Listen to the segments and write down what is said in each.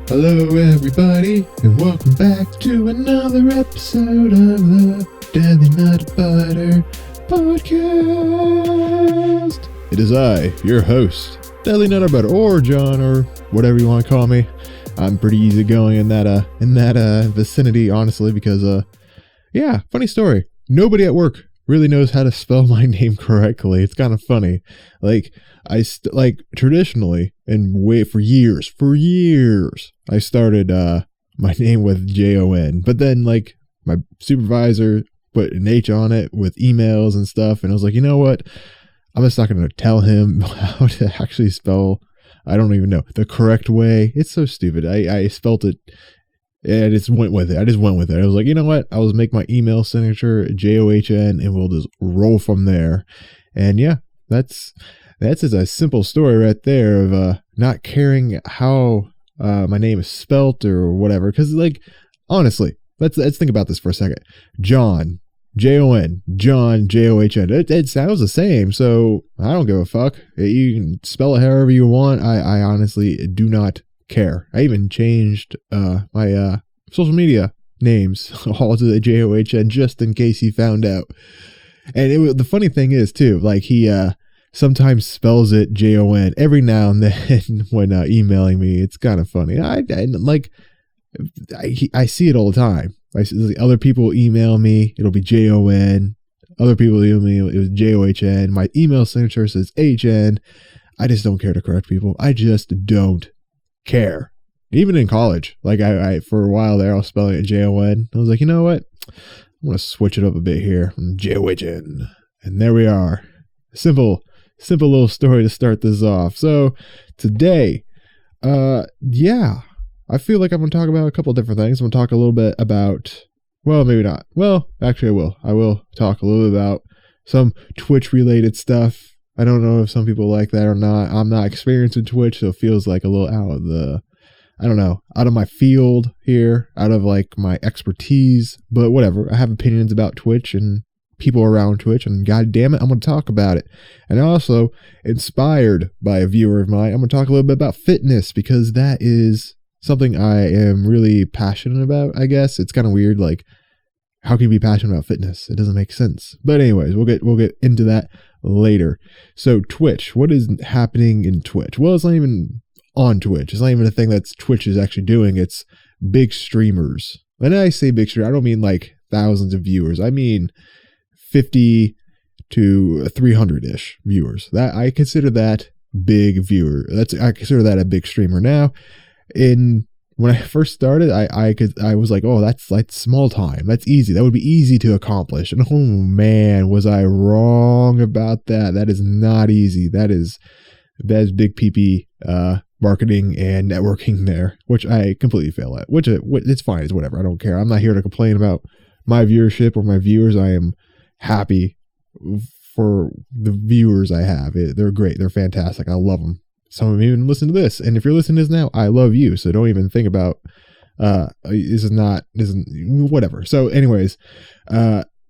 Hello everybody, and welcome back to another episode of the Deli Nut Butter Podcast. It is I, your host, Deli Nut Butter, or John, or whatever you want to call me. I'm pretty easygoing in that vicinity, honestly, because funny story. Nobody at work really knows how to spell my name correctly. It's kind of funny. Traditionally, and for years, I started my name with Jon, but then my supervisor put an H on it with emails and stuff, and I was like, you know what? I'm just not going to tell him how to actually spell. I don't even know the correct way. It's so stupid. I spelt it. And I just went with it. I was like, you know what? I'll just make my email signature John, and we'll just roll from there. And yeah, that's just a simple story right there of not caring how my name is spelt or whatever. Because honestly, let's think about this for a second. John, Jon, John, John. It sounds the same, so I don't give a fuck. You can spell it however you want. I honestly do not care. I even changed my social media names all to the John just in case he found out. And the funny thing is too, he sometimes spells it Jon every now and then when emailing me. It's kind of funny. I see it all the time. I see other people email me, it'll be Jon. Other people email me, it was John. My email signature says HN. I just don't care to correct people. I just don't care. Even in college, I for a while there, I was spelling it Jon. I was like, you know what? I'm gonna switch it up a bit here. Jon, and there we are. Simple little story to start this off. So today, I feel like I'm gonna talk about a couple different things. I'm gonna talk a little bit about, well, maybe not. Well, actually, I will. I will talk a little bit about some Twitch related stuff. I don't know if some people like that or not. I'm not experienced in Twitch, so it feels like a little out of my field here, out of my expertise, but whatever. I have opinions about Twitch and people around Twitch, and god damn it, I'm going to talk about it. And also, inspired by a viewer of mine, I'm going to talk a little bit about fitness, because that is something I am really passionate about, I guess. It's kind of weird, how can you be passionate about fitness? It doesn't make sense. But anyways, we'll get into that later. So Twitch, what is happening in Twitch? Well, it's not even on Twitch. It's not even a thing that Twitch is actually doing. It's big streamers. When I say big streamer, I don't mean thousands of viewers. I mean 50 to 300-ish viewers. That I consider that big viewer. I consider that a big streamer. Now, when I first started, I was like, oh, that's small time. That's easy. That would be easy to accomplish. And oh man, was I wrong about that. That is not easy. That is big PP marketing and networking there, which I completely fail at. Which it's fine. It's whatever. I don't care. I'm not here to complain about my viewership or my viewers. I am happy for the viewers I have. They're great. They're fantastic. I love them. Some of them even listen to this, and if you're listening to this now, I love you. So don't even think about whatever. So anyways,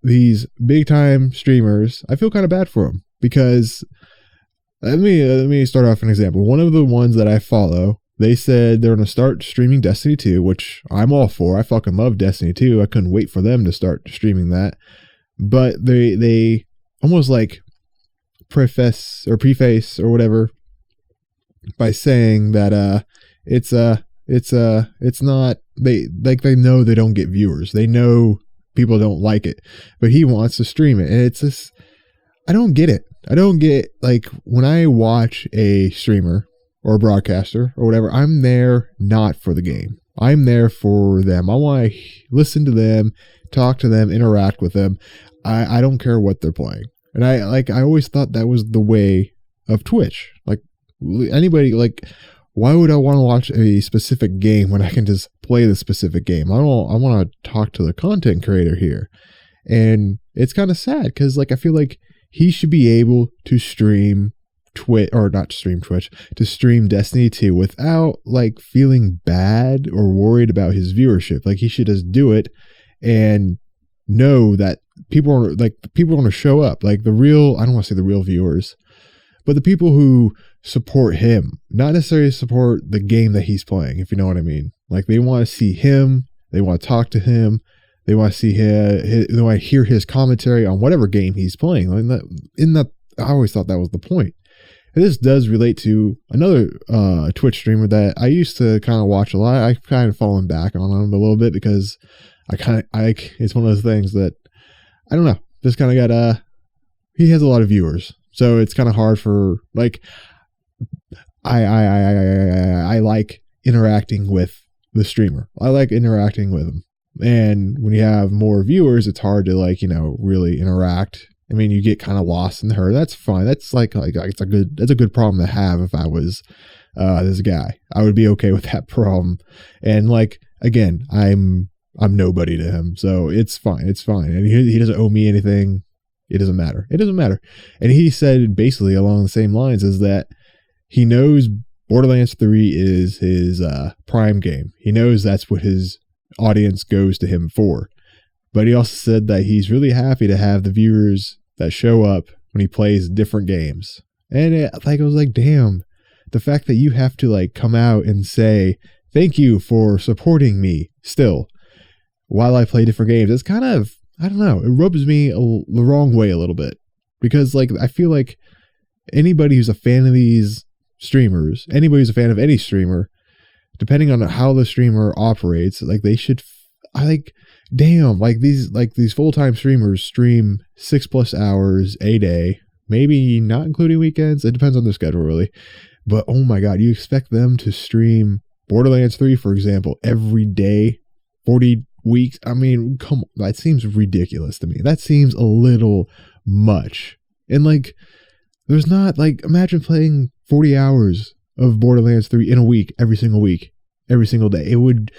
these big time streamers, I feel kind of bad for them, because let me start off an example. One of the ones that I follow, they said they're going to start streaming Destiny 2, which I'm all for. I fucking love Destiny 2. I couldn't wait for them to start streaming that. But they almost preface or whatever by saying that it's not, they know they don't get viewers. They know people don't like it, but he wants to stream it. And it's just, I don't get it. I don't get, when I watch a streamer or a broadcaster or whatever, I'm there not for the game. I'm there for them. I want to listen to them, talk to them, interact with them. I don't care what they're playing. And I always thought that was the way of Twitch. Anybody, why would I want to watch a specific game when I can just play the specific game? I want to talk to the content creator here. And it's kind of sad, because I feel like he should be able to stream to stream Destiny 2 without feeling bad or worried about his viewership. He should just do it and know that people are going to show up. I don't want to say the real viewers, but the people who support him, not necessarily support the game that he's playing, if you know what I mean. Like, they want to see him, they want to talk to him, they want to see they want to hear his commentary on whatever game he's playing. I always thought that was the point. And this does relate to another Twitch streamer that I used to kind of watch a lot. I've kind of fallen back on him a little bit because it's one of those things that, I don't know, just kind of got he has a lot of viewers, so it's kind of hard for, like, I like interacting with the streamer. I like interacting with him, and when you have more viewers, it's hard to, like, really interact. I mean, you get kind of lost in her. That's fine. That's that's a good problem to have. If I was this guy, I would be okay with that problem. And, like, again, I'm nobody to him, so it's fine. It's fine. And he doesn't owe me anything. It doesn't matter. It doesn't matter. And he said basically along the same lines is that he knows Borderlands 3 is his prime game. He knows that's what his audience goes to him for. But he also said that he's really happy to have the viewers that show up when he plays different games. And it was like, damn, the fact that you have to, like, come out and say, thank you for supporting me still while I play different games. It's kind of, I don't know, it rubs me the wrong way a little bit. Because, like, I feel like anybody who's a fan of these streamers, anybody who's a fan of any streamer, depending on how the streamer operates, like, they should, damn, these full-time streamers stream 6+ hours a day, maybe not including weekends. It depends on their schedule, really. But oh my God, you expect them to stream Borderlands 3, for example, every day, 40 weeks? I mean, come on, that seems ridiculous to me. That seems a little much. And, like, there's not, like, imagine playing 40 hours of Borderlands 3 in a week, every single day. It would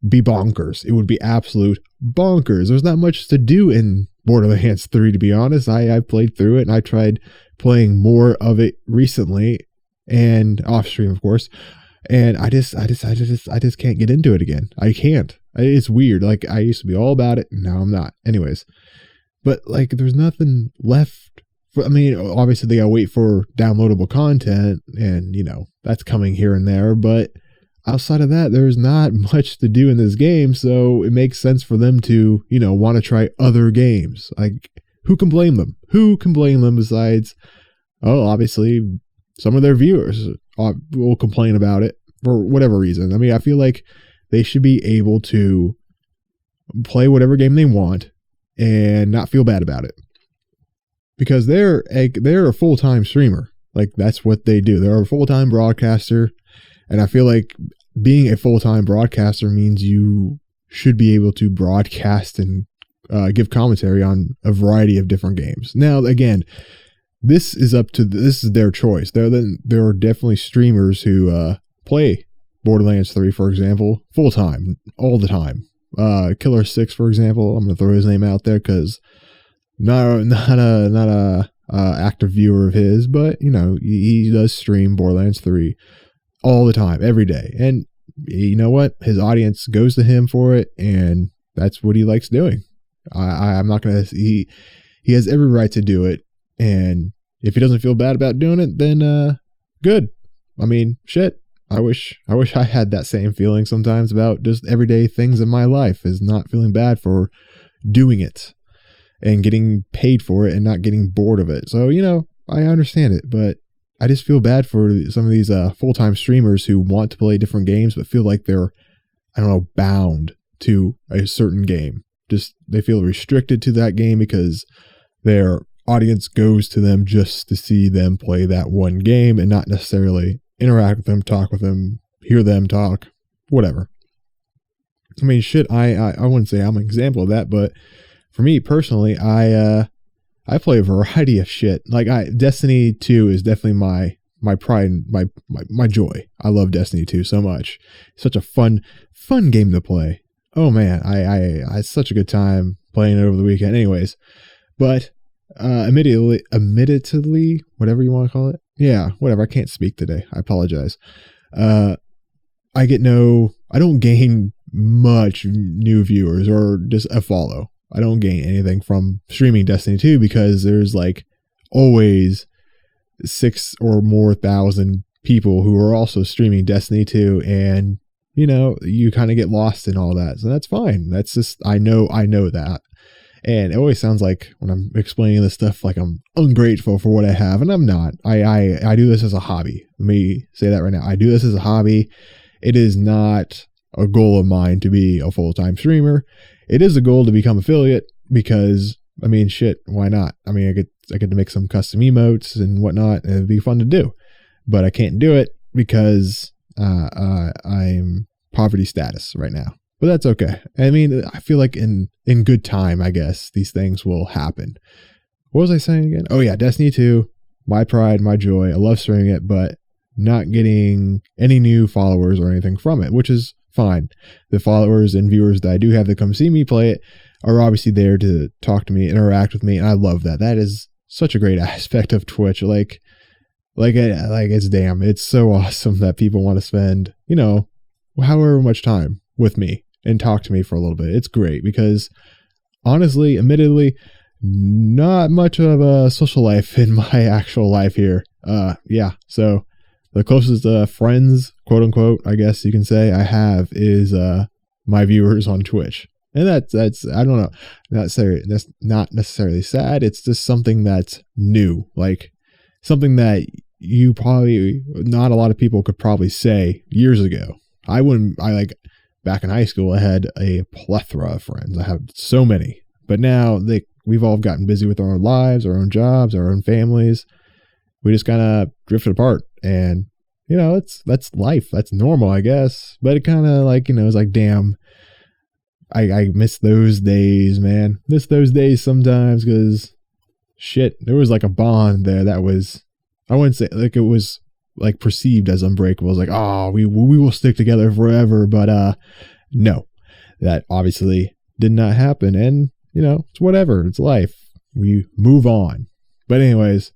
be bonkers. It would be absolute bonkers. There's not much to do in Borderlands 3, to be honest. I played through it, and I tried playing more of it recently, and off stream, of course. And I just can't get into it again. I can't. It's weird. Like, I used to be all about it, and now I'm not. Anyways, but, like, there's nothing left. I mean, obviously they gotta wait for downloadable content, and, that's coming here and there, but outside of that, there's not much to do in this game, so it makes sense for them to, want to try other games. Like, who can blame them? Who can blame them besides, obviously, some of their viewers will complain about it for whatever reason. I mean, I feel like they should be able to play whatever game they want and not feel bad about it. Because they're a full-time streamer. Like, that's what they do. They're a full-time broadcaster. And I feel like being a full-time broadcaster means you should be able to broadcast and give commentary on a variety of different games. Now, again, this is their choice. There are definitely streamers who play Borderlands 3, for example, full-time, all the time. Killer 6, for example, I'm going to throw his name out there because not a active viewer of his, but, he does stream Borderlands 3 all the time, every day. And you know what? His audience goes to him for it, and that's what he likes doing. I'm not going to... He has every right to do it, and if he doesn't feel bad about doing it, then good. I mean, shit. I wish I had that same feeling sometimes about just everyday things in my life, is not feeling bad for doing it and getting paid for it and not getting bored of it. So, I understand it, but I just feel bad for some of these full-time streamers who want to play different games but feel like they're, bound to a certain game. Just, they feel restricted to that game because their audience goes to them just to see them play that one game and not necessarily interact with them, talk with them, hear them talk, whatever. I mean, shit, I wouldn't say I'm an example of that, but for me personally, I play a variety of shit. Like, Destiny 2 is definitely my pride and my joy. I love Destiny 2 so much. It's such a fun game to play. Oh man, I had such a good time playing it over the weekend. Anyways, but admittedly, whatever you want to call it. Yeah, whatever. I can't speak today. I apologize. I don't gain much new viewers or just a follow. I don't gain anything from streaming Destiny 2 because there's, like, always 6 or more thousand people who are also streaming Destiny 2, and you kind of get lost in all that. So that's fine. That's just, I know that. And it always sounds like when I'm explaining this stuff, like I'm ungrateful for what I have, and I'm not. I do this as a hobby. Let me say that right now. I do this as a hobby. It is not a goal of mine to be a full-time streamer. It is a goal to become affiliate because, I mean, shit, why not? I mean, I get to make some custom emotes and whatnot, and it'd be fun to do. But I can't do it because I'm poverty status right now. But that's okay. I mean, I feel like in good time, I guess, these things will happen. What was I saying again? Oh yeah, Destiny 2, my pride, my joy. I love streaming it, but not getting any new followers or anything from it, which is fine. The followers and viewers that I do have that come see me play it are obviously there to talk to me, interact with me, and I love that. That is such a great aspect of Twitch. Like it's so awesome that people want to spend, however much time with me and talk to me for a little bit. It's great because honestly, admittedly, not much of a social life in my actual life here. Yeah. So the closest friends, quote unquote, I guess you can say I have is my viewers on Twitch. And that's I don't know, that's not necessarily sad. It's just something that's new, like something that not a lot of people could probably say years ago. Back in high school, I had a plethora of friends. I have so many, but now we've all gotten busy with our own lives, our own jobs, our own families. We just kind of drifted apart, and that's life. That's normal, I guess. But it kind of it's like, damn, I miss those days, man. Miss those days sometimes because shit, there was like a bond there that was, I wouldn't say like it was like perceived as unbreakable. It's like, oh, we will stick together forever, but no, that obviously did not happen. And it's whatever, it's life, we move on. But anyways,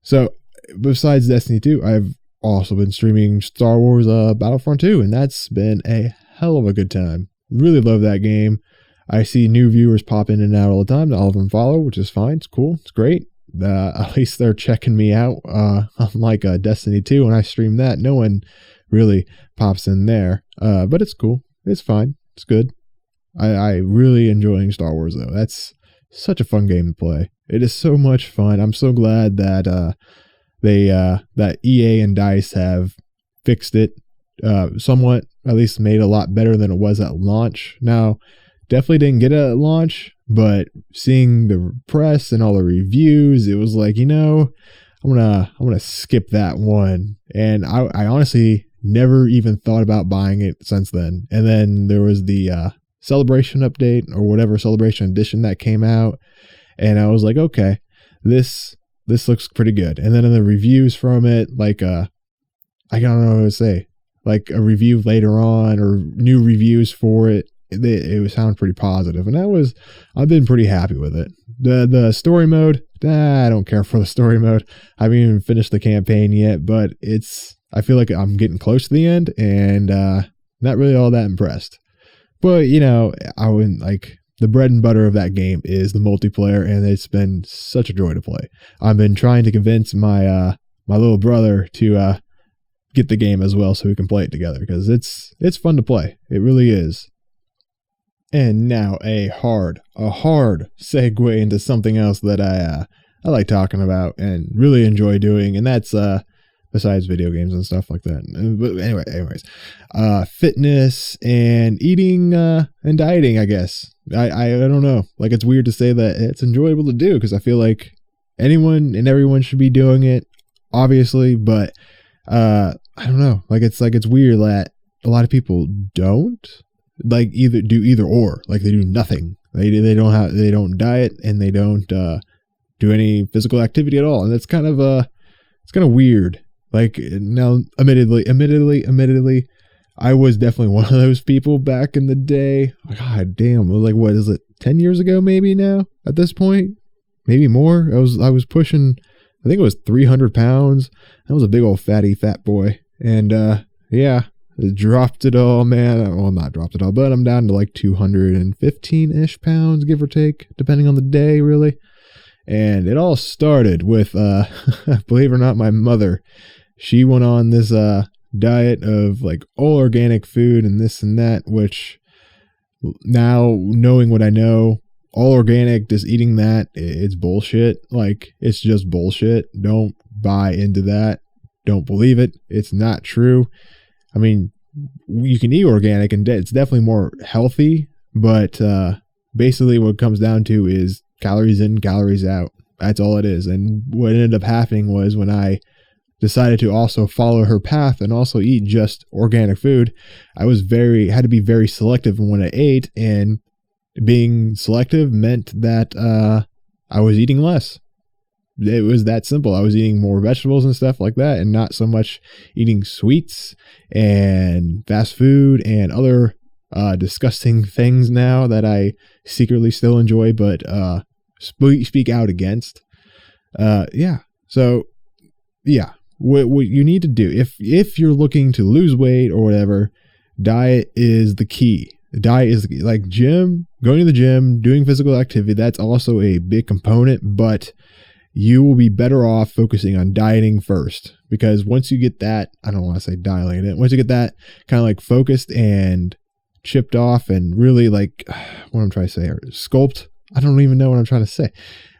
so besides Destiny 2, I've also been streaming Star Wars Battlefront 2, and that's been a hell of a good time. Really love that game. I see new viewers pop in and out all the time. All of them follow, which is fine. It's cool, it's great. At least they're checking me out. Unlike Destiny 2, when I stream that, no one really pops in there. But it's cool. It's fine. It's good. I really enjoying Star Wars though. That's such a fun game to play. It is so much fun. I'm so glad that that EA and DICE have fixed it somewhat. At least made it a lot better than it was at launch. Now, definitely didn't get it at launch, but seeing the press and all the reviews, it was like, I'm gonna skip that one. And I honestly never even thought about buying it since then. And then there was the Celebration update or whatever Celebration edition that came out, and I was like, okay, this looks pretty good. And then in the reviews from it, like I don't know what to say, like a review later on or new reviews for it, it would sound pretty positive, and I've been pretty happy with it. The story mode, I don't care for the story mode. I haven't even finished the campaign yet, but I feel like I'm getting close to the end, and not really all that impressed. But I wouldn't like, the bread and butter of that game is the multiplayer, and it's been such a joy to play. I've been trying to convince my little brother to get the game as well so we can play it together, because it's fun to play. It really is. And now a hard segue into something else that I like talking about and really enjoy doing, and that's besides video games and stuff like that. But anyways, fitness and eating and dieting, I guess. I don't know. Like, it's weird to say that it's enjoyable to do, because I feel like anyone and everyone should be doing it, obviously, but I don't know. Like, it's weird that a lot of people don't. Like, either or, like they do nothing. They don't diet, and they don't do any physical activity at all, and it's kind of weird. Like, now, admittedly, I was definitely one of those people back in the day. God damn, like, what is it, 10 years ago maybe now at this point, maybe more. I was pushing, I think it was 300 pounds. I was a big old fat boy, and yeah. Dropped it all, man. Well, not dropped it all, but I'm down to like 215-ish pounds, give or take, depending on the day, really. And it all started with, believe it or not, my mother. She went on this diet of like all organic food and this and that, which now knowing what I know, all organic, just eating that, it's bullshit. Like, it's just bullshit. Don't buy into that. Don't believe it. It's not true. I mean, you can eat organic and it's definitely more healthy, but basically what it comes down to is calories in, calories out. That's all it is. And what ended up happening was when I decided to also follow her path and also eat just organic food, I had to be very selective in what I ate, and being selective meant that I was eating less. It was that simple. I was eating more vegetables and stuff like that, and not so much eating sweets and fast food and other disgusting things now that I secretly still enjoy, but speak out against. So what you need to do if you're looking to lose weight or whatever, diet is the key. Diet is the key. Like going to the gym, doing physical activity, that's also a big component, but you will be better off focusing on dieting first, because once you get that, I don't want to say dialing it, once you get that kind of like focused and chipped off and really like, what I'm trying to say, or sculpt, I don't even know what I'm trying to say.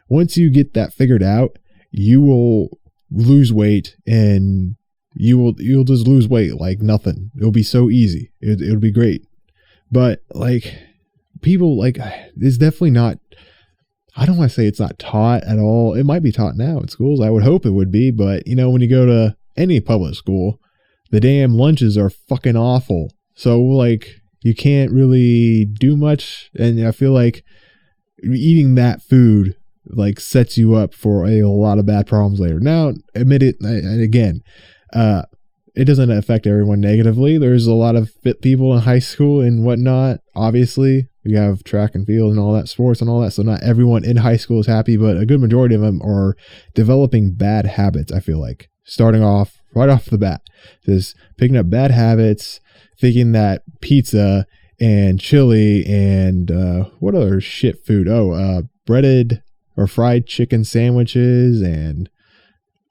Once you get that figured out, you will lose weight, and you'll just lose weight like nothing. It'll be so easy. It'll be great. But like, people, like, it's definitely not, I don't want to say it's not taught at all. It might be taught now in schools. I would hope it would be, but you know, when you go to any public school, the damn lunches are fucking awful. So like, you can't really do much. And I feel like eating that food like sets you up for a lot of bad problems later. Now, admit it, and again, it doesn't affect everyone negatively. There's a lot of fit people in high school and whatnot. Obviously, we have track and field and all that, sports and all that. So not everyone in high school is happy, but a good majority of them are developing bad habits. I feel like starting off right off the bat, just picking up bad habits, thinking that pizza and chili and what other shit food? Breaded or fried chicken sandwiches and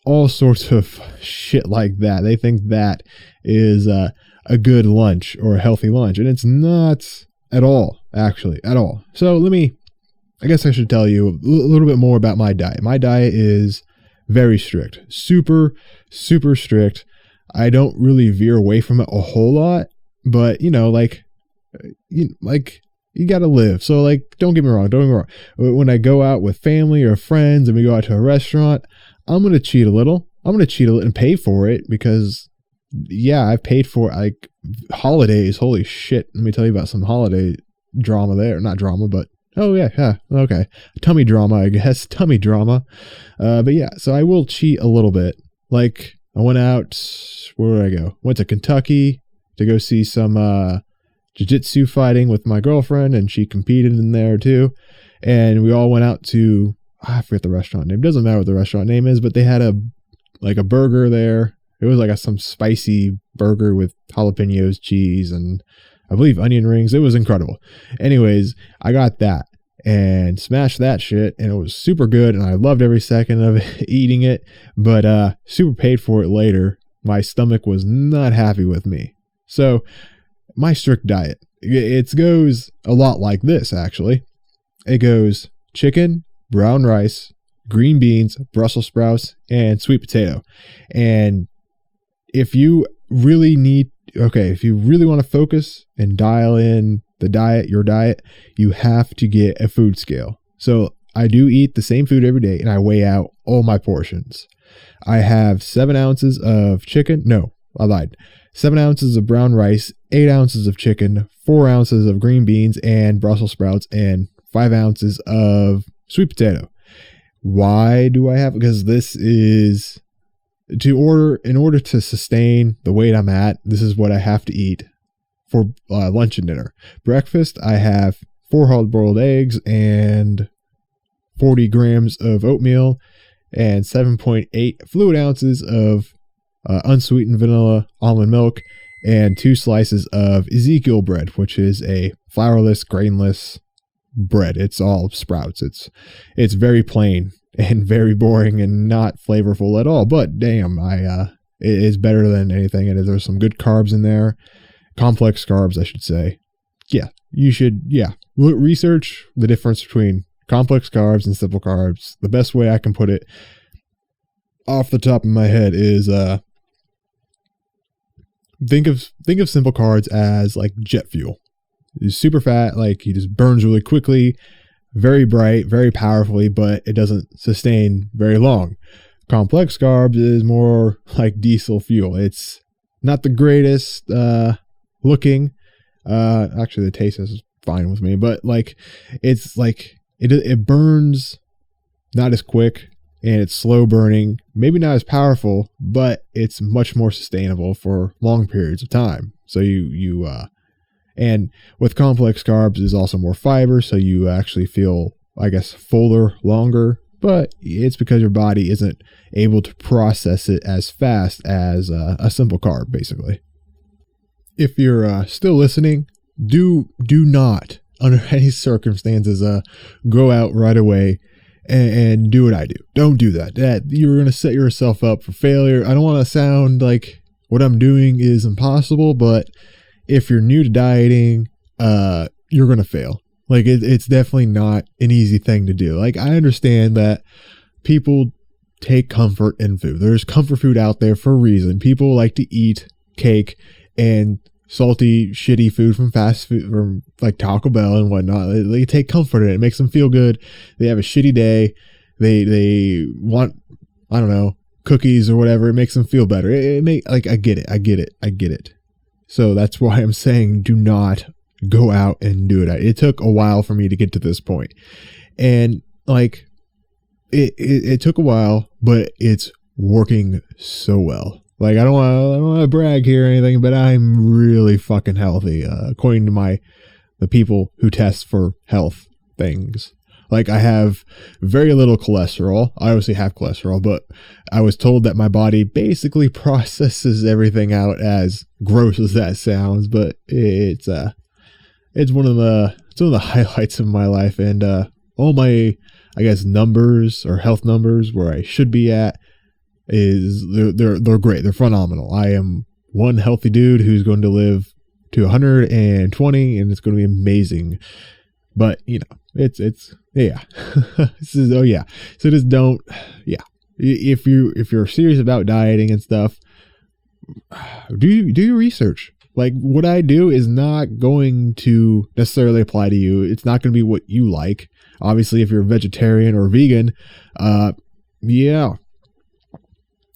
all sorts of shit like that. They think that is a good lunch or a healthy lunch, and it's not at all, actually, at all. So I guess I should tell you a little bit more about my diet. My diet is very strict, super, super strict. I don't really veer away from it a whole lot, but you gotta live. So like, don't get me wrong. When I go out with family or friends and we go out to a restaurant, I'm going to cheat a little. And pay for it, because I've paid for like holidays. Holy shit. Let me tell you about some holiday drama there. Not drama, but okay. Tummy drama, I guess. Tummy drama. But yeah, so I will cheat a little bit. Like, I went out, where did I go? Went to Kentucky to go see some jiu-jitsu fighting with my girlfriend, and she competed in there too. And we all went out to, I forget the restaurant name. Doesn't matter what the restaurant name is, but they had a burger there. It was like some spicy burger with jalapenos, cheese, and I believe onion rings. It was incredible. Anyways, I got that and smashed that shit, and it was super good, and I loved every second of eating it, but super paid for it later. My stomach was not happy with me. So my strict diet, it goes a lot like this, actually. It goes chicken, brown rice, green beans, Brussels sprouts, and sweet potato. And if you really want to focus and dial in your diet, you have to get a food scale. So I do eat the same food every day, and I weigh out all my portions. I have 7 ounces of chicken. No, I lied. 7 ounces of brown rice, 8 ounces of chicken, 4 ounces of green beans and Brussels sprouts, and 5 ounces of sweet potato. Why do I have? Because this is in order to sustain the weight I'm at, this is what I have to eat for lunch and dinner. Breakfast, I have 4 hard-boiled eggs and 40 grams of oatmeal and 7.8 fluid ounces of unsweetened vanilla almond milk and 2 slices of Ezekiel bread, which is a flourless, grainless bread. It's all sprouts. It's very plain. and very boring and not flavorful at all. But damn, it is better than anything. And there's some good carbs in there, complex carbs, I should say. Yeah, you should. Yeah, research the difference between complex carbs and simple carbs. The best way I can put it off the top of my head is think of simple carbs as like jet fuel. It's super fat, like he just burns really quickly, very bright, very powerfully, but it doesn't sustain very long. Complex carbs is more like diesel fuel. It's not the greatest looking. Actually, the taste is fine with me, but like it's like it burns not as quick, and it's slow burning, maybe not as powerful, but it's much more sustainable for long periods of time. So and with complex carbs is also more fiber, so you actually feel, I guess, fuller longer, but it's because your body isn't able to process it as fast as a simple carb, basically. If you're still listening, do not, under any circumstances, go out right away and do what I do. Don't do that. You're going to set yourself up for failure. I don't want to sound like what I'm doing is impossible, but if you're new to dieting, you're going to fail. Like it's definitely not an easy thing to do. Like I understand that people take comfort in food. There's comfort food out there for a reason. People like to eat cake and salty, shitty food from fast food, from like Taco Bell and whatnot. They take comfort in it. It makes them feel good. They have a shitty day. They want, I don't know, cookies or whatever. It makes them feel better. I get it. So that's why I'm saying do not go out and do it. It took a while for me to get to this point. And like it took a while, but it's working so well. Like I don't want to brag here or anything, but I'm really fucking healthy, according to the people who test for health things. Like I have very little cholesterol. I obviously have cholesterol, but I was told that my body basically processes everything out, as gross as that sounds, but it's one of the highlights of my life, and all my, I guess, numbers or health numbers where I should be at is they're great. They're phenomenal. I am one healthy dude who's going to live to 120, and it's going to be amazing. But you know, it's yeah. So just don't, yeah. If you're serious about dieting and stuff, do your research. Like what I do is not going to necessarily apply to you. It's not going to be what you like. Obviously, if you're a vegetarian or vegan, yeah,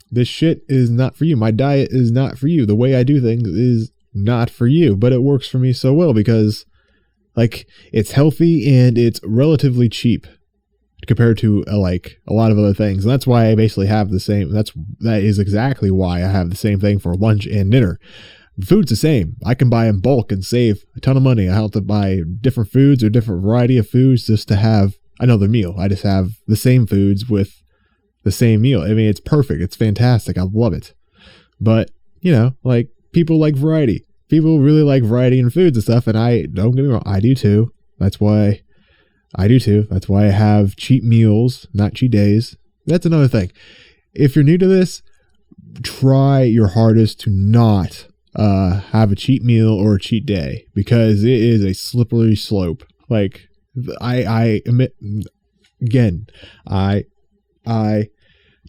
this shit is not for you. My diet is not for you. The way I do things is not for you, but it works for me so well because like it's healthy and it's relatively cheap compared to like a lot of other things. And that's why I basically have the same. That is exactly why I have the same thing for lunch and dinner. The food's the same. I can buy in bulk and save a ton of money. I have to buy different foods or different variety of foods just to have another meal. I just have the same foods with the same meal. I mean, it's perfect. It's fantastic. I love it. But, you know, like people like variety. People really like variety in foods and stuff. And don't get me wrong, I do too. That's why I have cheat meals, not cheat days. That's another thing. If you're new to this, try your hardest to not have a cheat meal or a cheat day, because it is a slippery slope. Like I admit, again, I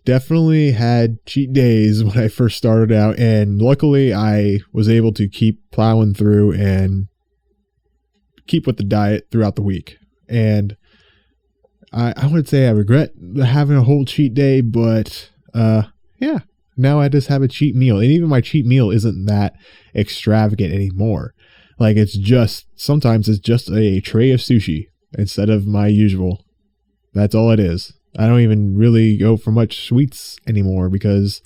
definitely had cheat days when I first started out, and luckily I was able to keep plowing through and keep with the diet throughout the week. And I would say I regret having a whole cheat day, but yeah, now I just have a cheat meal. And even my cheat meal isn't that extravagant anymore. Like sometimes it's just a tray of sushi instead of my usual. That's all it is. I don't even really go for much sweets anymore because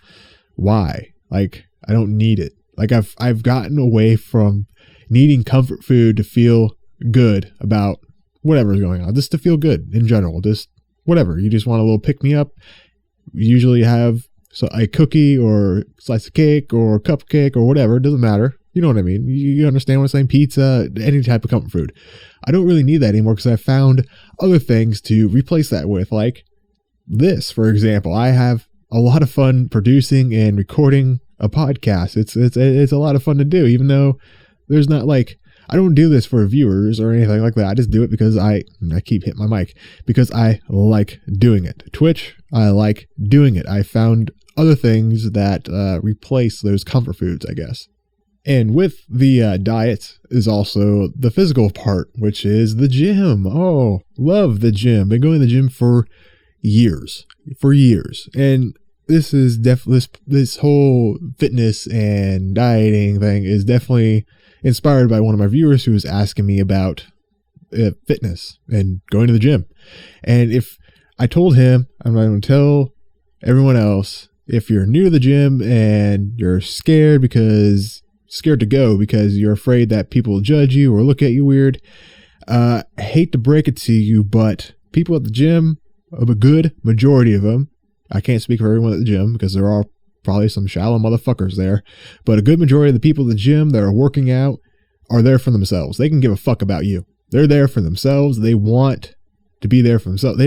why? Like I don't need it. Like I've gotten away from needing comfort food to feel good about whatever's going on, just to feel good in general, just whatever. You just want a little pick me up. You usually have a cookie or slice of cake or cupcake or whatever. It doesn't matter. You know what I mean? You understand what I'm saying? Pizza, any type of comfort food. I don't really need that anymore because I found other things to replace that with, like this, for example. I have a lot of fun producing and recording a podcast. It's a lot of fun to do, even though there's not like, I don't do this for viewers or anything like that. I just do it because I keep hitting my mic because I like doing it. Twitch, I like doing it. I found other things that replace those comfort foods, I guess. And with the diet is also the physical part, which is the gym. Oh, love the gym. Been going to the gym for years. And this is this whole fitness and dieting thing is definitely inspired by one of my viewers who was asking me about fitness and going to the gym. And if I told him, I'm going to tell everyone else, if you're new to the gym and you're scared to go because you're afraid that people will judge you or look at you weird, I hate to break it to you, but people at the gym, a good majority of them, I can't speak for everyone at the gym because there are probably some shallow motherfuckers there, but a good majority of the people at the gym that are working out are there for themselves. They can give a fuck about you. They're there for themselves. They want to be there for themselves. They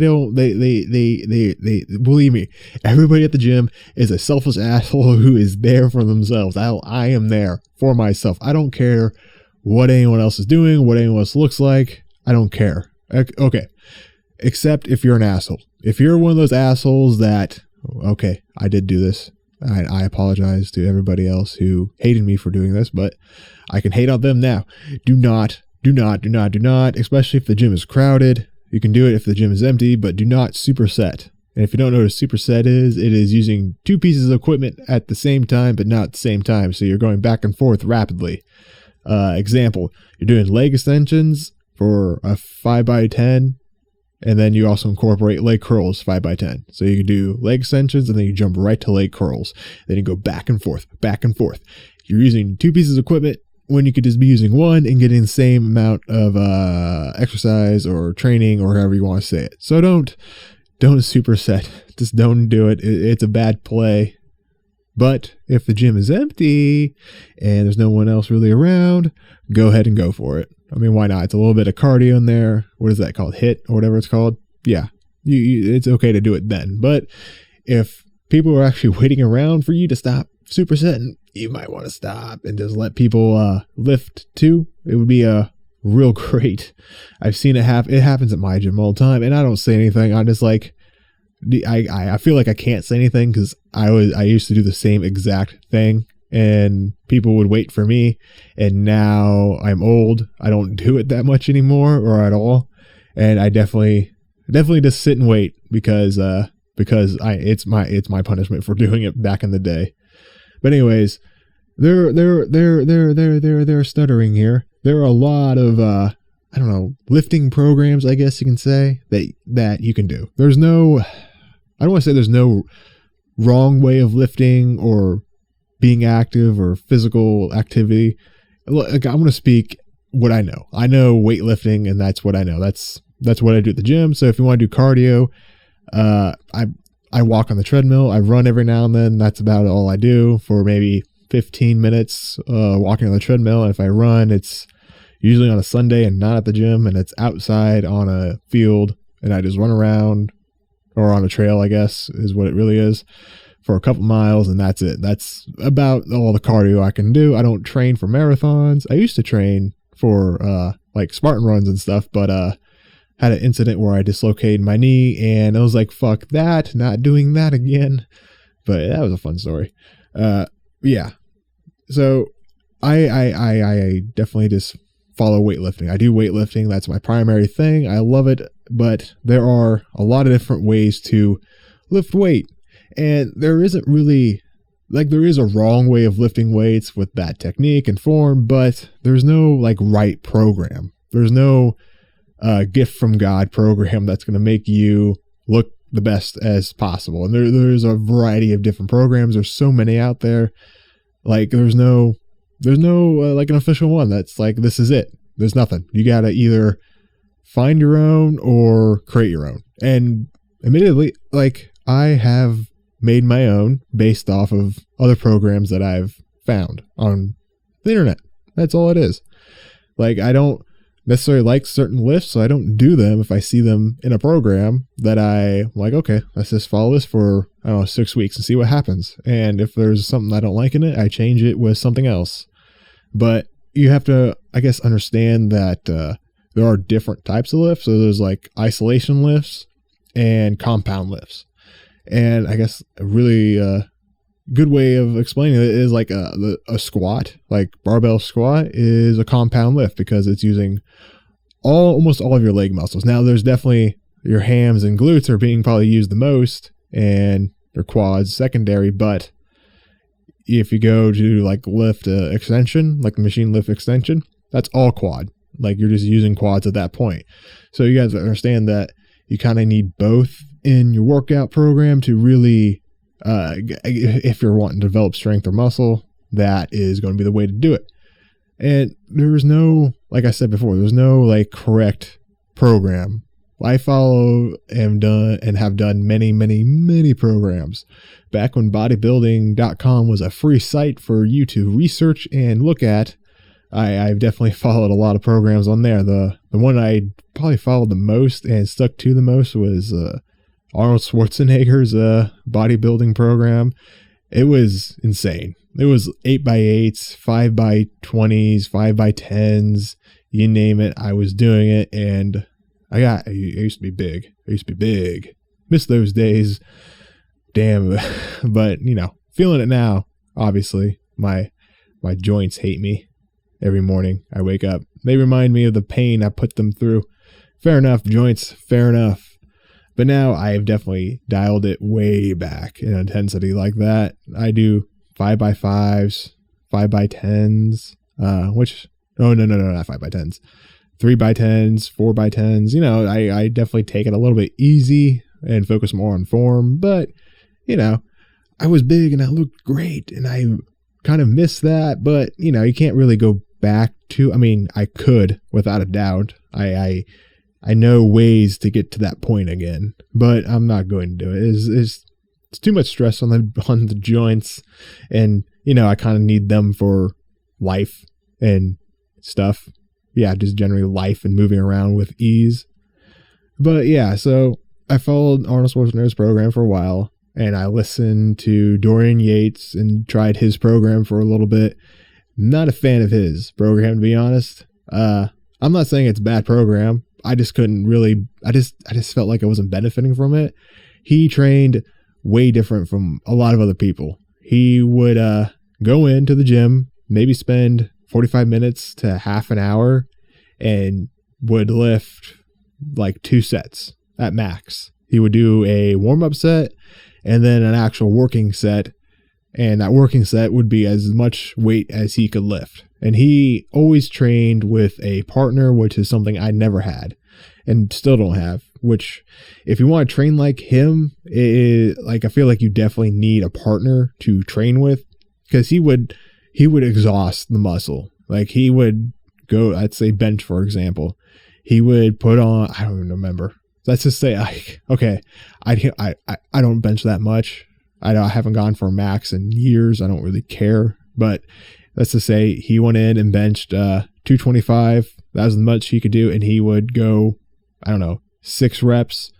believe me, everybody at the gym is a selfish asshole who is there for themselves. I am there for myself. I don't care what anyone else is doing, what anyone else looks like. I don't care. Okay. Except if you're an asshole. If you're one of those assholes that, okay, I did do this. I apologize to everybody else who hated me for doing this, but I can hate on them now. Do not, especially if the gym is crowded. You can do it if the gym is empty, but do not superset. And if you don't know what a superset is, it is using two pieces of equipment at the same time, but not at the same time. So you're going back and forth rapidly. Example, you're doing leg extensions for a 5x10. And then you also incorporate leg curls 5x10. So you do leg extensions and then you jump right to leg curls. Then you go back and forth. You're using two pieces of equipment when you could just be using one and getting the same amount of exercise or training or however you want to say it. So don't superset. Just don't do it. It's a bad play. But if the gym is empty and there's no one else really around, go ahead and go for it. I mean, why not? It's a little bit of cardio in there. What is that called? HIIT or whatever it's called. Yeah, it's okay to do it then. But if people are actually waiting around for you to stop supersetting, you might want to stop and just let people lift too. It would be real great. I've seen it happen. It happens at my gym all the time, and I don't say anything. I'm just like, I feel like I can't say anything because I used to do the same exact thing. And people would wait for me, and now I'm old. I don't do it that much anymore or at all. And I definitely just sit and wait because it's my punishment for doing it back in the day. But anyways, they're stuttering here. There are a lot of I don't know, lifting programs, I guess you can say, that you can do. I don't want to say there's no wrong way of lifting or being active or physical activity. Look, I'm going to speak what I know. I know weightlifting, and that's what I know. That's what I do at the gym. So if you want to do cardio, I walk on the treadmill. I run every now and then. That's about all I do for maybe 15 minutes walking on the treadmill. And if I run, it's usually on a Sunday and not at the gym, and it's outside on a field, and I just run around, or on a trail, I guess is what it really is, for a couple miles, and that's it. That's about all the cardio I can do. I don't train for marathons. I used to train for like Spartan runs and stuff, but had an incident where I dislocated my knee, and I was like, fuck that, not doing that again. But that was a fun story. Yeah. So I definitely just follow weightlifting. I do weightlifting. That's my primary thing. I love it, but there are a lot of different ways to lift weight. And there isn't really, like, there is a wrong way of lifting weights with bad technique and form, but there's no like right program. There's no gift from God program that's going to make you look the best as possible. And there's a variety of different programs. There's so many out there. Like there's no like an official one that's like, this is it. There's nothing. You got to either find your own or create your own. And admittedly, like, I have made my own based off of other programs that I've found on the internet. That's all it is. Like, I don't necessarily like certain lifts, so I don't do them if I see them in a program that I'm like, okay, let's just follow this for, I don't know, 6 weeks and see what happens. And if there's something I don't like in it, I change it with something else. But you have to, I guess, understand that there are different types of lifts. So there's like isolation lifts and compound lifts. And I guess a really good way of explaining it is like a squat, like barbell squat is a compound lift because it's using almost all of your leg muscles. Now there's definitely your hams and glutes are being probably used the most and your quads secondary, but if you go to like lift extension, like the machine lift extension, that's all quad. Like you're just using quads at that point. So you guys understand that you kind of need both in your workout program to really, if you're wanting to develop strength or muscle, that is going to be the way to do it. And there's no, like I said before, there's no like correct program. I follow and have done many programs. Back when bodybuilding.com was a free site for you to research and look at, I've definitely followed a lot of programs on there. The one I probably followed the most and stuck to the most was Arnold Schwarzenegger's bodybuilding program. It was insane. It was 8x8s, 5x20s, 5x10s, you name it. I was doing it, and I used to be big. Miss those days. Damn. But, feeling it now, obviously. My joints hate me every morning I wake up. They remind me of the pain I put them through. Fair enough, joints, fair enough. But now I've definitely dialed it way back in intensity like that. I do 5x5s, 5x10s, not 5x10s. 3x10s, 4x10s. I definitely take it a little bit easy and focus more on form. But, I was big and I looked great and I kind of miss that. But, you can't really go back to, I could without a doubt. I know ways to get to that point again, but I'm not going to do it. It's too much stress on the joints, and I kind of need them for life and stuff. Yeah, just generally life and moving around with ease. But yeah, so I followed Arnold Schwarzenegger's program for a while, and I listened to Dorian Yates and tried his program for a little bit. Not a fan of his program, to be honest. I'm not saying it's a bad program. I just couldn't really, I just felt like I wasn't benefiting from it. He trained way different from a lot of other people. He would go into the gym, maybe spend 45 minutes to half an hour, and would lift like 2 sets at max. He would do a warm-up set and then an actual working set. And that working set would be as much weight as he could lift. And he always trained with a partner, which is something I never had and still don't have, which if you want to train like him, I feel like you definitely need a partner to train with, because he would exhaust the muscle. Like he would go, I'd say bench, for example. He would put on, I don't even remember. Let's just say, okay, I don't bench that much. I haven't gone for a max in years. I don't really care. But let's just say he went in and benched 225. That was as much he could do. And he would go, 6 reps.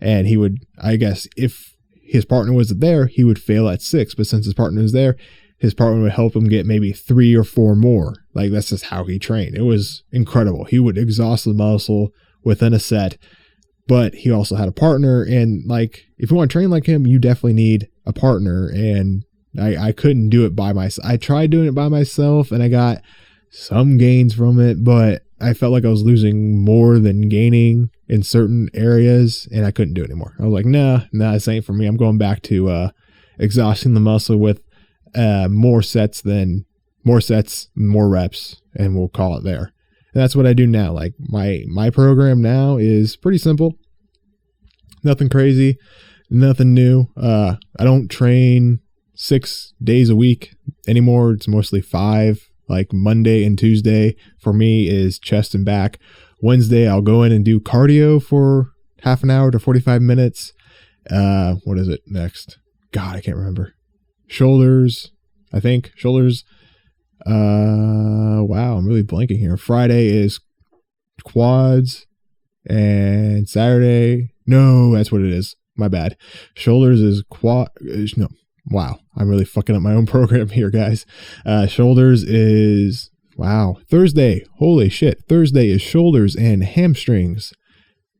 And he would, I guess, if his partner wasn't there, he would fail at 6. But since his partner was there, his partner would help him get maybe 3 or 4 more. Like, that's just how he trained. It was incredible. He would exhaust the muscle within a set. But he also had a partner. And like, if you want to train like him, you definitely need a partner. And I couldn't do it by myself. I tried doing it by myself and I got some gains from it, but I felt like I was losing more than gaining in certain areas, and I couldn't do it anymore. I was like, nah, this ain't for me. I'm going back to exhausting the muscle with more sets, more reps, and we'll call it there. And that's what I do now. Like my program now is pretty simple. Nothing crazy, nothing new. I don't train 6 days a week anymore. It's mostly 5. Like Monday and Tuesday for me is chest and back. Wednesday I'll go in and do cardio for half an hour to 45 minutes. What is it next? God, I can't remember. Shoulders, I think. Shoulders. Wow, I'm really blanking here. Friday is quads, and Saturday, no, that's what it is. My bad. Shoulders is no. Wow, I'm really fucking up my own program here, guys. Shoulders is, wow, Thursday. Holy shit. Thursday is shoulders and hamstrings.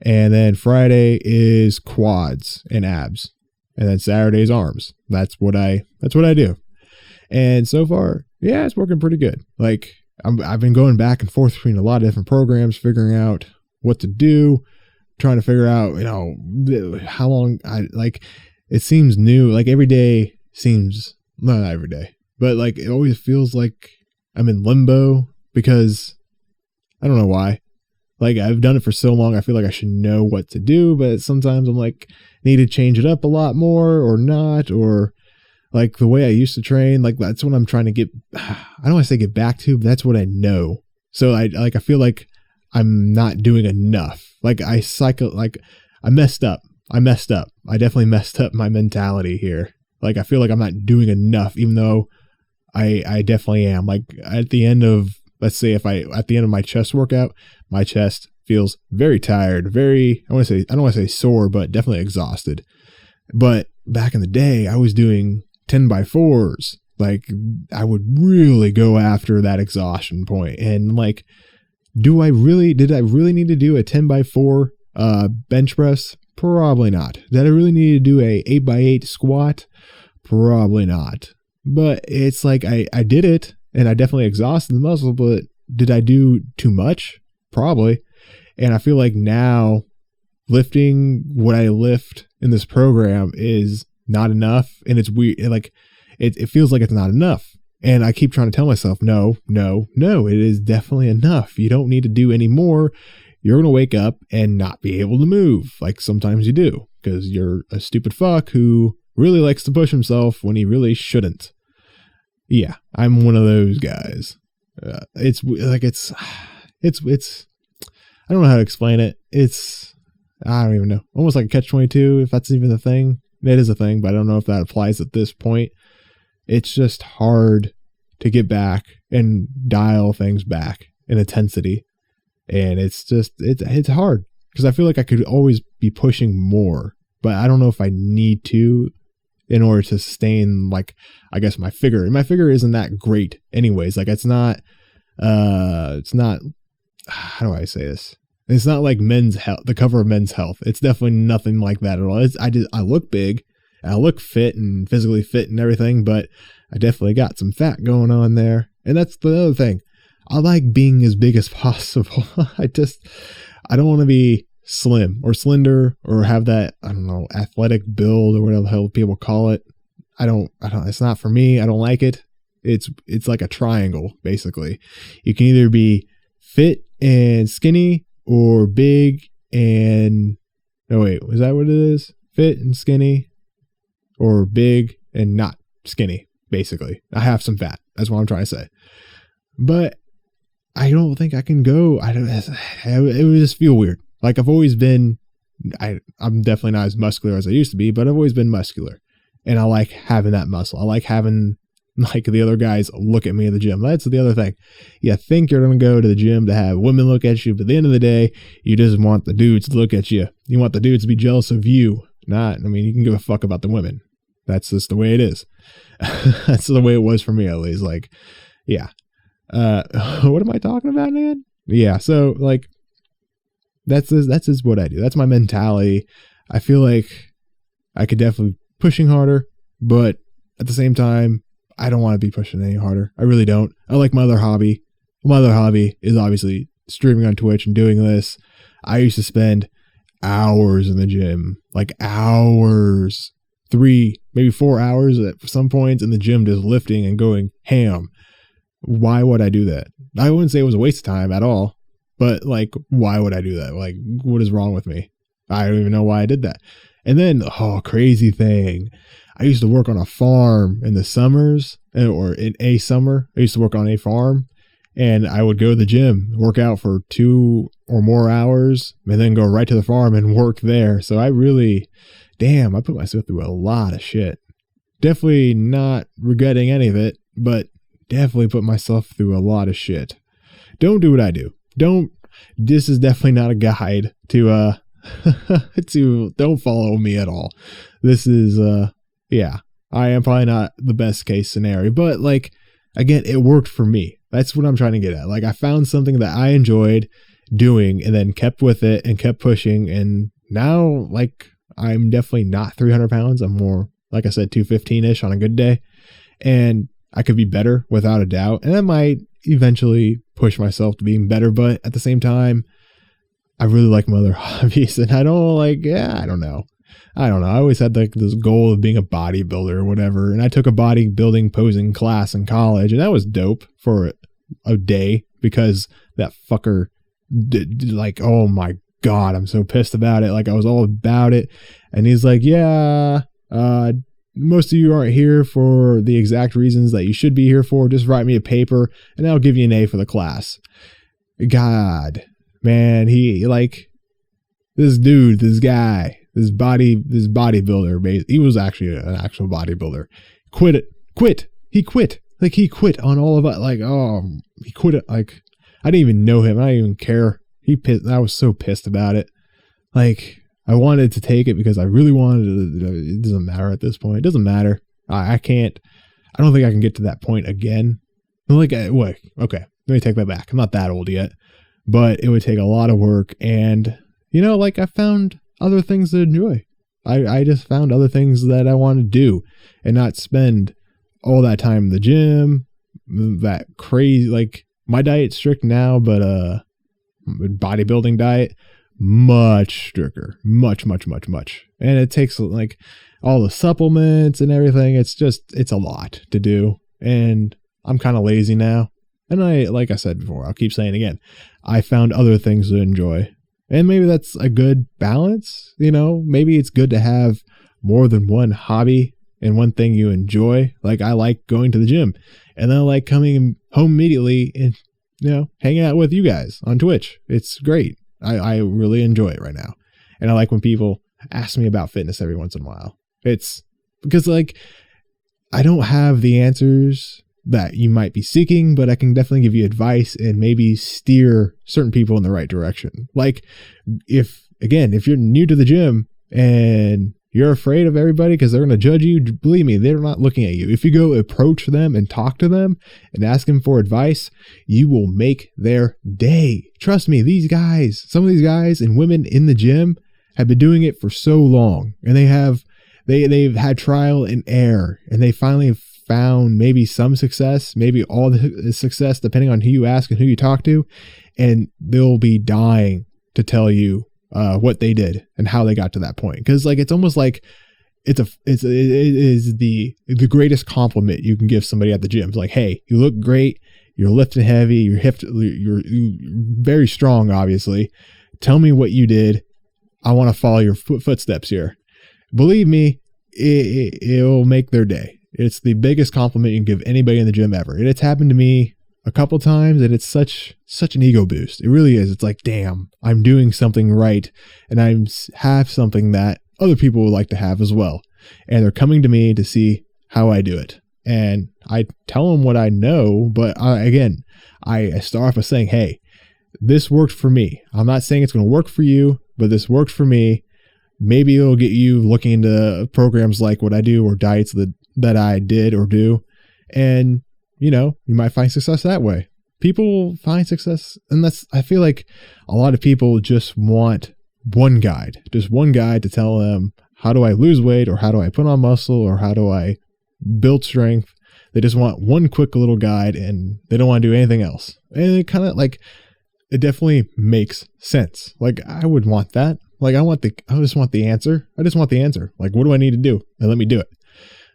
And then Friday is quads and abs. And then Saturday is arms. That's what I do. And so far, yeah, it's working pretty good. Like, I've been going back and forth between a lot of different programs, figuring out what to do, trying to figure out, how long it seems new. Like every day seems, not every day, but like it always feels like I'm in limbo because I don't know why. Like I've done it for so long. I feel like I should know what to do, but sometimes I'm like, need to change it up a lot more or not, or like the way I used to train. Like that's what I'm trying to get. I don't want to say get back to, but that's what I know. So I feel like I'm not doing enough. Like I messed up. I definitely messed up my mentality here. Like I feel like I'm not doing enough, even though I definitely am. Like at the end of, let's say at the end of my chest workout, my chest feels very tired, I don't want to say sore, but definitely exhausted. But back in the day, I was doing 10x4s. Like I would really go after that exhaustion point. And like, did I really need to do a 10x4 bench press? Probably not. Did I really need to do a 8x8 squat? Probably not. But it's like I did it and I definitely exhausted the muscle, but did I do too much? Probably. And I feel like now lifting what I lift in this program is not enough. And it's weird. Like it feels like it's not enough. And I keep trying to tell myself, no, it is definitely enough. You don't need to do any more. You're going to wake up and not be able to move. Like sometimes you do, because you're a stupid fuck who really likes to push himself when he really shouldn't. Yeah, I'm one of those guys. It's I don't know how to explain it. I don't even know. Almost like a catch-22, if that's even a thing. It is a thing, but I don't know if that applies at this point. It's just hard to get back and dial things back in intensity. And it's hard because I feel like I could always be pushing more, but I don't know if I need to in order to sustain, like, I guess my figure. And my figure isn't that great anyways. Like it's not, how do I say this? It's not like Men's Health, the cover of Men's Health. It's definitely nothing like that at all. I look big, I look fit and physically fit and everything, but I definitely got some fat going on there. And that's the other thing. I like being as big as possible. I don't want to be slim or slender or have that, I don't know, athletic build or whatever the hell people call it. It's not for me. I don't like it. It's like a triangle, basically. You can either be fit and skinny or big and, no wait, is that what it is? Fit and skinny or big and not skinny, basically. I have some fat. That's what I'm trying to say. But I don't think I can go. It would just feel weird. Like I've always been, I'm definitely not as muscular as I used to be, but I've always been muscular. And I like having that muscle. I like having like the other guys look at me in the gym. That's the other thing. You think you're going to go to the gym to have women look at you, but at the end of the day, you just want the dudes to look at you. You want the dudes to be jealous of you. You can give a fuck about the women. That's just the way it is. That's the way it was for me, at least. Like, yeah. What am I talking about, man? Yeah. So like, that's just what I do. That's my mentality. I feel like I could definitely be pushing harder, but at the same time, I don't want to be pushing any harder. I really don't. I like my other hobby. My other hobby is obviously streaming on Twitch and doing this. I used to spend hours in the gym, like hours, 3, maybe 4 hours at some points in the gym, just lifting and going ham. Why would I do that? I wouldn't say it was a waste of time at all, but like, why would I do that? Like, what is wrong with me? I don't even know why I did that. And then, crazy thing. I used to work on a farm in the summers, or in a summer. I used to work on a farm, and I would go to the gym, work out for 2 or more hours, and then go right to the farm and work there. So I put myself through a lot of shit. Definitely not regretting any of it, but definitely put myself through a lot of shit. Don't do what I do. Don't this is definitely not a guide to to don't follow me at all. This is yeah, I am probably not the best case scenario, but like, again, it worked for me. That's what I'm trying to get at. Like, I found something that I enjoyed doing and then kept with it and kept pushing. And now, like, I'm definitely not 300 pounds. I'm more, like I said, 215-ish on a good day. And I could be better without a doubt. And I might eventually push myself to being better. But at the same time, I really like my other hobbies. And I don't like, I don't know. I always had like this goal of being a bodybuilder or whatever. And I took a bodybuilding posing class in college. And that was dope for a day because that fucker did, like, oh my God, I'm so pissed about it. Like, I was all about it. And he's like, yeah, most of you aren't here for the exact reasons that you should be here for. Just write me a paper and I'll give you an A for the class. God, man, he like this dude, this guy, this bodybuilder, he was actually an actual bodybuilder. He quit. Like, he quit on all of it. Like, oh, he quit it. Like, I didn't even know him. I didn't even care. I was so pissed about it. Like, I wanted to take it because I really wanted to. It doesn't matter at this point. It doesn't matter. I can't. I don't think I can get to that point again. Like, wait, okay, let me take that back. I'm not that old yet, but it would take a lot of work. And, you know, like, I found other things to enjoy. I just found other things that I want to do and not spend all that time in the gym. That crazy, like, my diet's strict now, but bodybuilding diet, much stricter, much. And it takes like all the supplements and everything. It's a lot to do. And I'm kind of lazy now. And like I said before, I'll keep saying again, I found other things to enjoy. And maybe that's a good balance. You know, maybe it's good to have more than one hobby and one thing you enjoy. Like, I like going to the gym, and then I like coming home immediately and, you know, hanging out with you guys on Twitch. It's great. I really enjoy it right now. And I like when people ask me about fitness every once in a while. It's because, like, I don't have the answers that you might be seeking, but I can definitely give you advice and maybe steer certain people in the right direction. Like, if you're new to the gym and you're afraid of everybody because they're going to judge you, believe me, they're not looking at you. If you go approach them and talk to them and ask them for advice, you will make their day. Trust me, some of these guys and women in the gym have been doing it for so long, and they've had trial and error, and they finally found maybe some success, maybe all the success, depending on who you ask and who you talk to, and they'll be dying to tell you what they did and how they got to that point. Because, like, it's almost like it is the greatest compliment you can give somebody at the gym. It's like, hey, you look great, you're lifting heavy, you're very strong, obviously. Tell me what you did. I want to follow your footsteps here. Believe me, it'll make their day. It's the biggest compliment you can give anybody in the gym ever. And it's happened to me a couple times, and it's such an ego boost. It really is. It's like, damn, I'm doing something right, and I have something that other people would like to have as well. And they're coming to me to see how I do it. And I tell them what I know, but I start off by saying, hey, this worked for me. I'm not saying it's going to work for you, but this worked for me. Maybe it'll get you looking into programs like what I do, or diets that I did or do. And, you know, you might find success that way. People find success. And I feel like a lot of people just want one guide to tell them, how do I lose weight, or how do I put on muscle, or how do I build strength? They just want one quick little guide, and they don't want to do anything else. And it kind of like, it definitely makes sense. Like, I would want that. Like, I just want the answer. Like, what do I need to do? And let me do it.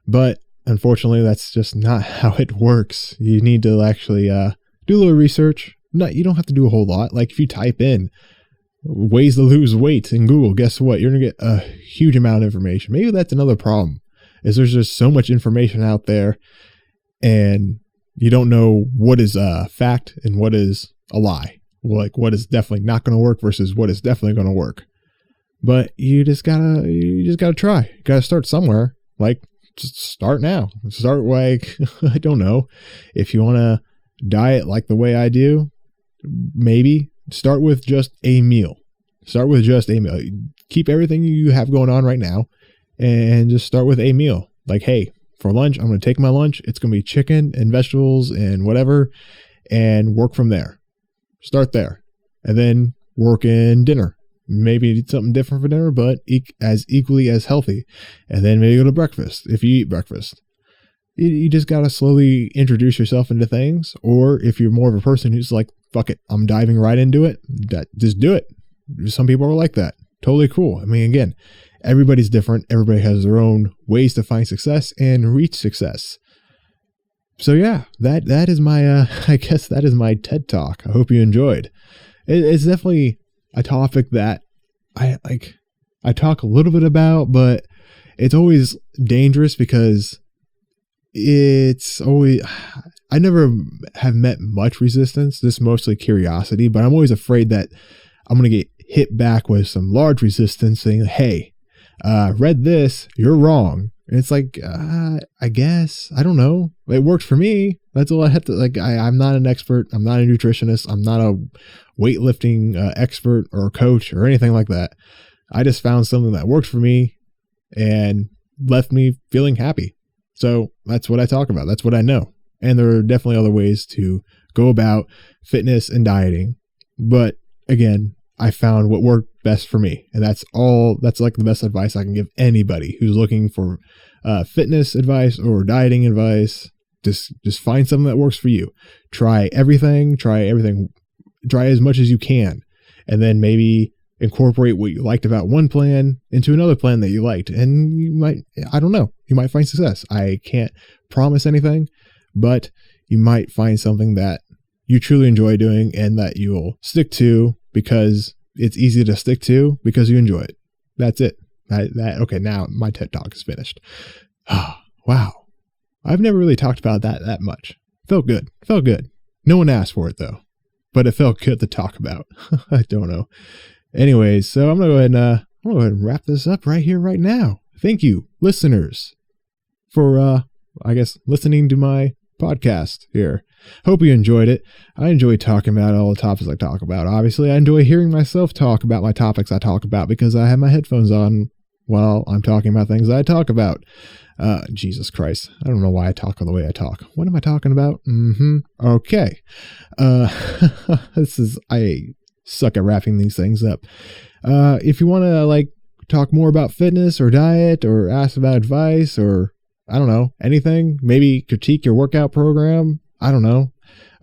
But unfortunately, that's just not how it works. You need to actually do a little research. You don't have to do a whole lot. Like, if you type in ways to lose weight in Google, guess what? You're going to get a huge amount of information. Maybe that's another problem, is there's just so much information out there, and you don't know what is a fact and what is a lie. Like, what is definitely not going to work versus what is definitely going to work. But you just gotta try. You gotta start somewhere. Like, just start now. Start like, I don't know. If you want to diet like the way I do, maybe start with just a meal. Keep everything you have going on right now and just start with a meal. Like, hey, for lunch, I'm going to take my lunch. It's going to be chicken and vegetables and whatever, and work from there. Start there. And then work in dinner. Maybe something different for dinner, but as equally as healthy. And then maybe go to breakfast if you eat breakfast. You just got to slowly introduce yourself into things. Or if you're more of a person who's like, fuck it, I'm diving right into it, just do it. Some people are like that. Totally cool. I mean, again, everybody's different. Everybody has their own ways to find success and reach success. So yeah, that is my, I guess that is my TED Talk. I hope you enjoyed. It's definitely a topic that I talk a little bit about, but it's always dangerous because I never have met much resistance, just mostly curiosity, but I'm always afraid that I'm going to get hit back with some large resistance saying, hey, read this, you're wrong. And it's like, I guess, I don't know. It worked for me. That's all I have to, like, I'm not an expert. I'm not a nutritionist. I'm not a weightlifting expert or coach or anything like that. I just found something that worked for me and left me feeling happy. So that's what I talk about. That's what I know. And there are definitely other ways to go about fitness and dieting. But again, I found what worked best for me. And that's like the best advice I can give anybody who's looking for fitness advice or dieting advice. Just find something that works for you. Try everything, try as much as you can. And then maybe incorporate what you liked about one plan into another plan that you liked. And you might find success. I can't promise anything, but you might find something that you truly enjoy doing and that you'll stick to because it's easy to stick to because you enjoy it. That's it. Okay, now my TED Talk is finished. Oh, wow. I've never really talked about that much. Felt good. No one asked for it though, but it felt good to talk about. I don't know. Anyways, so I'm going to go ahead and wrap this up right here, right now. Thank you, listeners, for, listening to my podcast here. Hope you enjoyed it. I enjoy talking about all the topics I talk about. Obviously, I enjoy hearing myself talk about my topics I talk about because I have my headphones on while I'm talking about things I talk about. Jesus Christ. I don't know why I talk the way I talk. What am I talking about? Okay. I suck at wrapping these things up. If you want to talk more about fitness or diet or ask about advice or I don't know, anything, maybe critique your workout program. I don't know.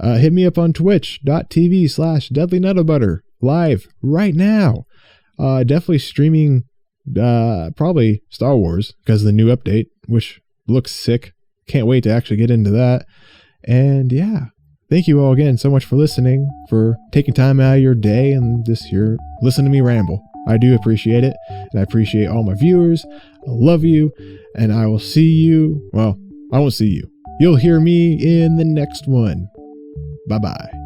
Hit me up on twitch.tv/deadlynutterbutter live right now. Definitely streaming probably Star Wars because of the new update, which looks sick. Can't wait to actually get into that. And yeah, thank you all again so much for listening, for taking time out of your day and listen to me ramble. I do appreciate it, and I appreciate all my viewers. I love you, and I will see you. Well, I won't see you. You'll hear me in the next one. Bye-bye.